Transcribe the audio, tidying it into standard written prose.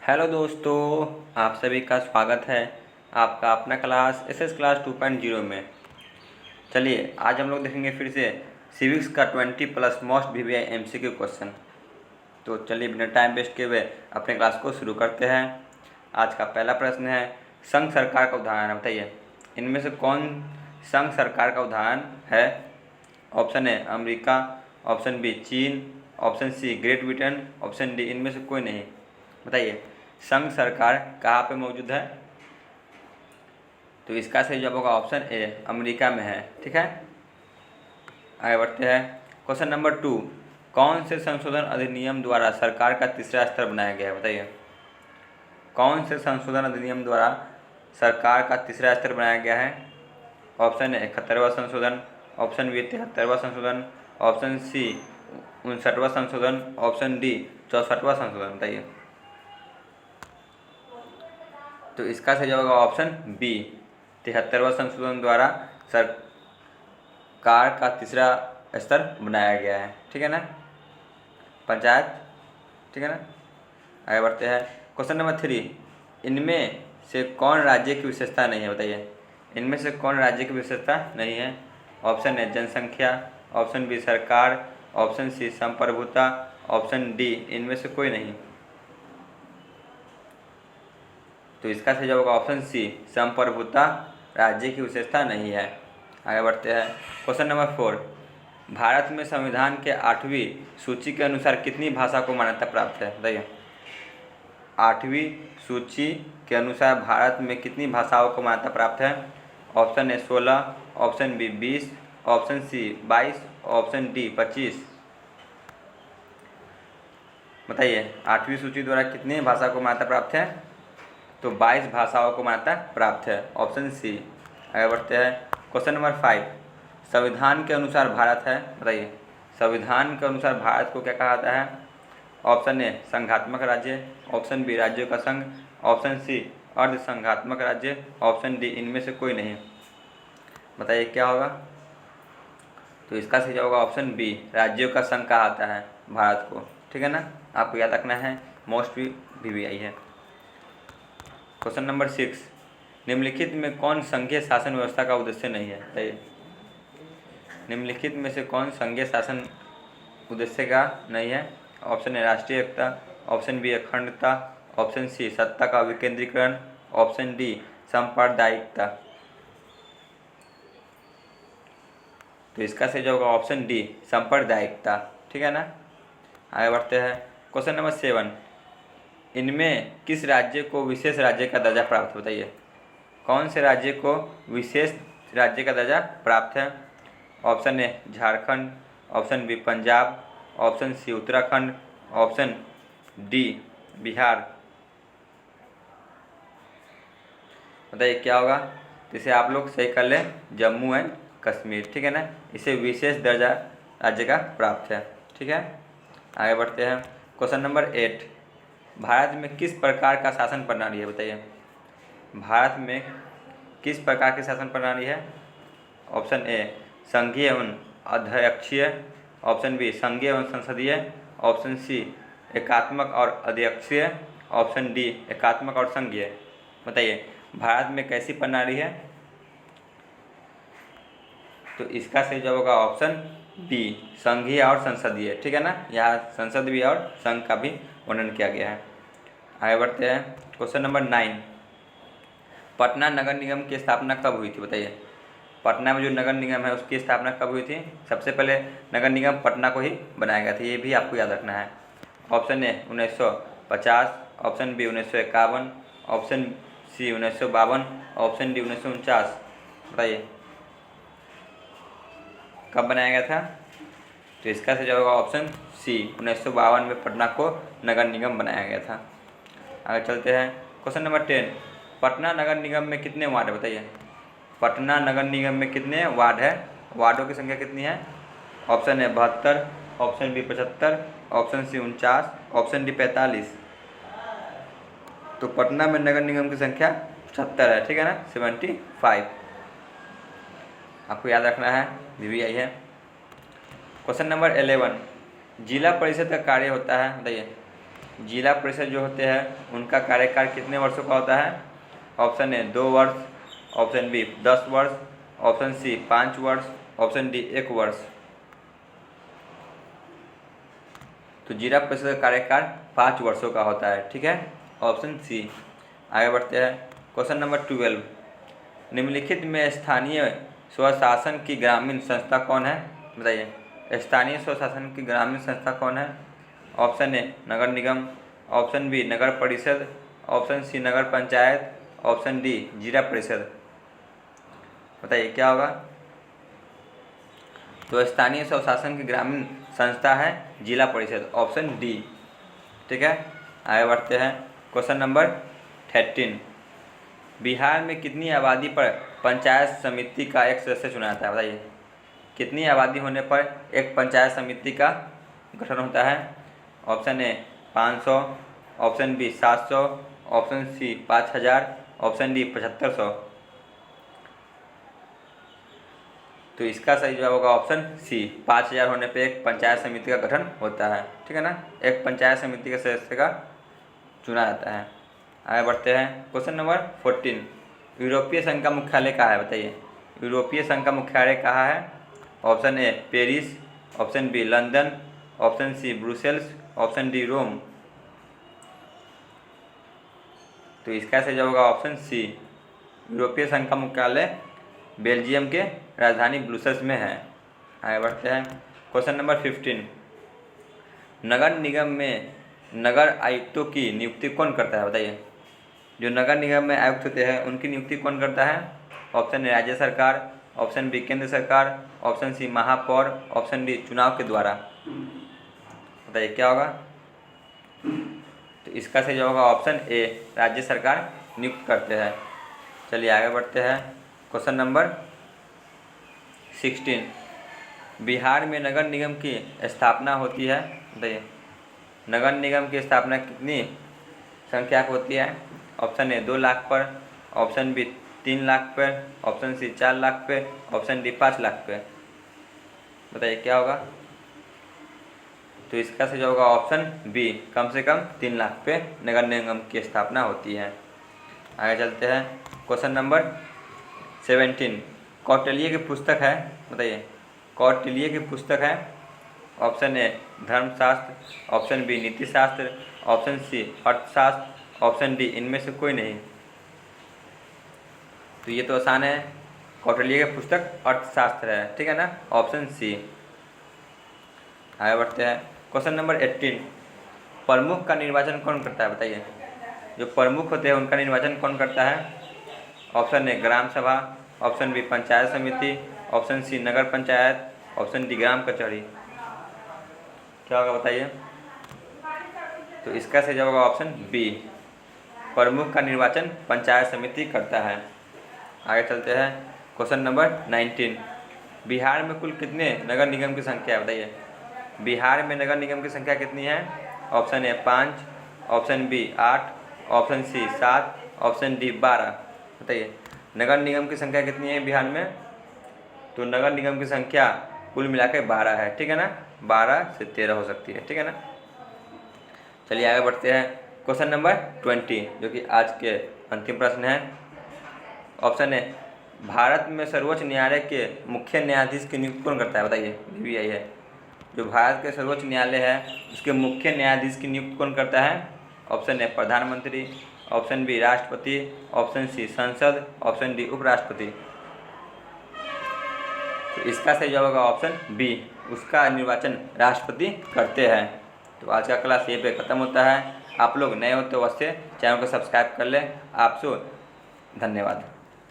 Hello दोस्तों, आप सभी का स्वागत है आपका अपना क्लास एसएस क्लास 2.0 में। चलिए आज हम लोग देखेंगे फिर से सिविक्स का 20+ मोस्ट वीवीआई एमसीक्यू क्वेश्चन। तो चलिए बिना टाइम वेस्ट किए हुए अपने क्लास को शुरू करते हैं। आज का पहला प्रश्न है, संघ सरकार का उदाहरण बताइए। इनमें से कौन संघ सरकार का उदाहरण है? ऑप्शन है अमेरिका, ऑप्शन बी चीन, option C Great Britain, option D इनमें से कोई नहीं। बताइए संघ सरकार कहाँ पे मौजूद है? तो इसका सही जवाब होगा ऑप्शन ए, अमेरिका में है। ठीक है, आगे बढ़ते हैं। क्वेश्चन नंबर 2, कौन से संशोधन अधिनियम द्वारा सरकार का तीसरा स्तर बनाया गया है? बताइए कौन से संशोधन अधिनियम द्वारा सरकार का तीसरा स्तर बनाया गया है? ऑप्शन ए 71वां संशोधन, ऑप्शन बी 73वां संशोधन, ऑप्शन सी 59वां संशोधन, ऑप्शन डी 64वां संशोधन। बताइए तो इसका सही जवाब होगा ऑप्शन बी, 73वां संशोधन द्वारा सरकार का तीसरा स्तर बनाया गया है। ठीक है ना, पंचायत। ठीक है ना, आगे बढ़ते हैं। क्वेश्चन नंबर 3, इनमें से कौन राज्य की विशेषता नहीं है? बताइए इनमें से कौन राज्य की विशेषता नहीं है? ऑप्शन है जनसंख्या, ऑप्शन बी सरकार, ऑप्शन सी संप्रभुता, ऑप्शन डी इनमें से कोई नहीं। तो इसका सही जवाब होगा ऑप्शन सी, संप्रभुता राज्य की विशेषता नहीं है। आगे बढ़ते हैं। क्वेश्चन नंबर 4, भारत में संविधान के 8वीं सूची के अनुसार कितनी भाषा को मान्यता प्राप्त है? बताइए 8वीं सूची के अनुसार भारत में कितनी भाषाओं को मान्यता प्राप्त है? Option A 16, option B 20, option C 22, option D 25। बताइए 8वीं सूची द्वारा कितनी भाषा को मान्यता प्राप्त है? तो 22 भाषाओं को मान्यता प्राप्त है, ऑप्शन सी। आगे बढ़ते हैं। क्वेश्चन नंबर 5, संविधान के अनुसार भारत है। बताइए संविधान के अनुसार भारत को क्या कहा जाता है? ऑप्शन ए संघात्मक राज्य, ऑप्शन बी राज्यों का संघ, ऑप्शन सी अर्ध संघात्मक राज्य, ऑप्शन डी इनमें से कोई नहीं। बताइए क्या होगा? तो इसका सही होगा ऑप्शन बी, राज्यों का संघ कहा जाता है भारत को। ठीक है ना, आपको याद रखना है, मोस्ट वीवीआई है। क्वेश्चन नंबर 6, निम्नलिखित में कौन संघीय शासन व्यवस्था का उद्देश्य नहीं है? बताइए निम्नलिखित में से कौन संघीय शासन उद्देश्य का नहीं है? ऑप्शन ए राष्ट्रीय एकता, ऑप्शन बी अखंडता, ऑप्शन सी सत्ता का विकेंद्रीकरण, ऑप्शन डी सांप्रदायिकता। तो इसका सही जवाब होगा ऑप्शन डी, सांप्रदायिकता। ठीक है ना, आगे बढ़ते हैं। क्वेश्चन नंबर 7, इनमें किस राज्य को विशेष राज्य का दर्जा प्राप्त है? बताइए कौन से राज्य को विशेष राज्य का दर्जा प्राप्त है? Option A Jharkhand, option B Punjab, option C Uttarakhand, option D Bihar. बताइए क्या होगा? इसे आप लोग सही कर लें, जम्मू एंड कश्मीर। ठीक है ना, इसे विशेष दर्जा राज्य का प्राप्त है। ठीक है, आगे बढ़ते हैं। क्वेश्चन नंबर 8, भारत में किस प्रकार का शासन प्रणाली है? बताइए भारत में किस प्रकार की शासन प्रणाली है? ऑप्शन ए संघीय एवं अध्यक्षीय, ऑप्शन बी संघीय एवं संसदीय, ऑप्शन सी एकात्मक और अध्यक्षीय, ऑप्शन डी एकात्मक और संघीय। बताइए भारत में कैसी प्रणाली है? तो इसका सही जवाब होगा ऑप्शन बी, संघीय और संसदीय। ठीक है ना, यहाँ संसद भी और संघ का भी वर्णन किया गया है। आगे बढ़ते हैं। क्वेश्चन नंबर 9, पटना नगर निगम की स्थापना कब हुई थी? बताइए पटना में जो नगर निगम है उसकी स्थापना कब हुई थी? सबसे पहले नगर निगम पटना को ही बनाया गया था, ये भी आपको याद रखना है। Option A 1950, option B 1951, option C 1952, option D 1949। बताइए कब बनाया गया था? तो इसका सही जवाब होगा ऑप्शन सी, 1952 में पटना को नगर निगम बनाया गया था। आगे चलते हैं। क्वेश्चन नंबर 10, पटना नगर निगम में कितने वार्ड है? बताइए पटना नगर निगम में कितने वार्ड है? वार्डों की संख्या कितनी है? Option A 72, option B 75, option C 49, option D 45। तो पटना में नगर निगम की संख्या 76 है। ठीक है ना, 75 आपको याद रखना है, वीवीआई है। क्वेश्चन नंबर 11, जिला परिषद का कार्य होता है? बताइए जिला परिषद जो होते हैं उनका कार्यकाल कितने वर्षों का होता है? ऑप्शन ए 2 वर्ष, ऑप्शन बी 10 वर्ष, ऑप्शन सी 5 वर्ष, ऑप्शन डी 1 वर्ष। तो जिला परिषद का कार्यकाल 5 वर्षों का होता है, ठीक है, ऑप्शन सी। आगे बढ़ते हैं, क्वेश्चन नंबर 12। निम्नलिखित में स्थानीय स्वशासन की ग्रामीण संस्था कौन है? बताइए, स्थानीय स्वशासन की ग्रामीण संस्था कौन है? ऑप्शन ए नगर निगम, ऑप्शन बी नगर परिषद, ऑप्शन सी नगर पंचायत, ऑप्शन डी जिला परिषद। बताइए क्या होगा? तो स्थानीय स्वशासन की ग्रामीण संस्था है जिला परिषद, ऑप्शन डी, ठीक है। आगे बढ़ते हैं, क्वेश्चन नंबर 13। बिहार में कितनी आबादी पर पंचायत समिति का एक सदस्य चुना जाता है? बताइए, कितनी आबादी होने पर एक पंचायत समिति का गठन होता है? Option A 500, option B 700, option C 5000, option D 7500। तो इसका सही जवाब होगा ऑप्शन सी, 5000 होने पे एक पंचायत समिति का गठन होता है, ठीक है ना। एक पंचायत समिति के सदस्य का चुना जाता है। आगे बढ़ते हैं, क्वेश्चन नंबर 14। यूरोपीय संघ का मुख्यालय कहाँ है? बताइए, यूरोपीय संघ का मुख्यालय कहाँ है? Option A Paris, option B London, option C Brussels, option D Rome. तो इसका सही जवाब होगा ऑप्शन सी, यूरोपीय संघ का मुख्यालय बेल्जियम के राजधानी ब्रुसेल्स में है। आगे बढ़ते हैं, क्वेश्चन नंबर 15। नगर निगम में नगर आयुक्तों की नियुक्ति कौन करता है? बताइए, जो नगर निगम में आयुक्त होते हैं उनकी नियुक्ति कौन करता है? ऑप्शन ए राज्य सरकार, ऑप्शन बी केंद्र सरकार, ऑप्शन सी महापौर, ऑप्शन डी चुनाव के द्वारा। बताइए क्या होगा? तो इसका सही जवाब होगा ऑप्शन ए, राज्य सरकार नियुक्त करते हैं। चलिए आगे बढ़ते हैं, क्वेश्चन नंबर 16। बिहार में नगर निगम की स्थापना होती है? बताइए, नगर निगम की स्थापना कितनी संख्या की होती है? ऑप्शन ए 2 लाख पर, ऑप्शन बी 3 लाख पर, ऑप्शन सी 4 लाख पे, ऑप्शन डी 5 लाख पे। बताइए क्या होगा? तो इसका सही होगा ऑप्शन बी, कम से कम 3 लाख पे नगर निगम की स्थापना होती है। आगे चलते हैं, क्वेश्चन नंबर 17। कौटिल्य की पुस्तक है? बताइए, कौटिल्य की पुस्तक है? ऑप्शन ए धर्मशास्त्र, ऑप्शन बी नीति शास्त्र, ऑप्शन सी अर्थशास्त्र, ऑप्शन डी इनमें से कोई नहीं। तो ये तो आसान है, कौटिल्य की पुस्तक अर्थशास्त्र है, ठीक है ना, ऑप्शन सी। आगे बढ़ते हैं, क्वेश्चन नंबर 18। प्रमुख का निर्वाचन कौन करता है? बताइए, जो प्रमुख होते हैं उनका निर्वाचन कौन करता है? ऑप्शन ए ग्राम सभा, ऑप्शन बी पंचायत समिति, ऑप्शन सी नगर पंचायत, ऑप्शन डी ग्राम कचहरी। क्या होगा बताइए? तो इसका सही जवाब होगा ऑप्शन बी, प्रमुख का निर्वाचन पंचायत समिति करता है। आगे चलते हैं, क्वेश्चन नंबर 19। बिहार में कुल कितने नगर निगम की संख्या है? बताइए, बिहार में नगर निगम की संख्या कितनी है? Option A 5, option B 8, option C 7, option D 12। बताइए नगर निगम की संख्या कितनी है बिहार में? तो नगर निगम की संख्या कुल मिलाकर 12 है, ठीक है ना, 12 से 13 हो सकती है, ठीक है ना। चलिए आगे बढ़ते हैं, क्वेश्चन नंबर 20 जो कि आज के अंतिम प्रश्न है। ऑप्शन ए भारत में सर्वोच्च न्यायालय के मुख्य न्यायाधीश की नियुक्ति कौन करता है? बताइए, ये भी यही है, जो भारत के सर्वोच्च न्यायालय है उसके मुख्य न्यायाधीश की नियुक्ति कौन करता है? ऑप्शन ए प्रधानमंत्री, ऑप्शन बी राष्ट्रपति, ऑप्शन सी संसद, ऑप्शन डी उपराष्ट्रपति। तो इसका सही जवाब होगा ऑप्शन बी, उसका निर्वाचन राष्ट्रपति करते हैं। तो आज का क्लास यहीं पे ख़त्म होता है। आप लोग नए हो तो अवश्य चैनल को सब्सक्राइब कर लें। आपसे धन्यवाद।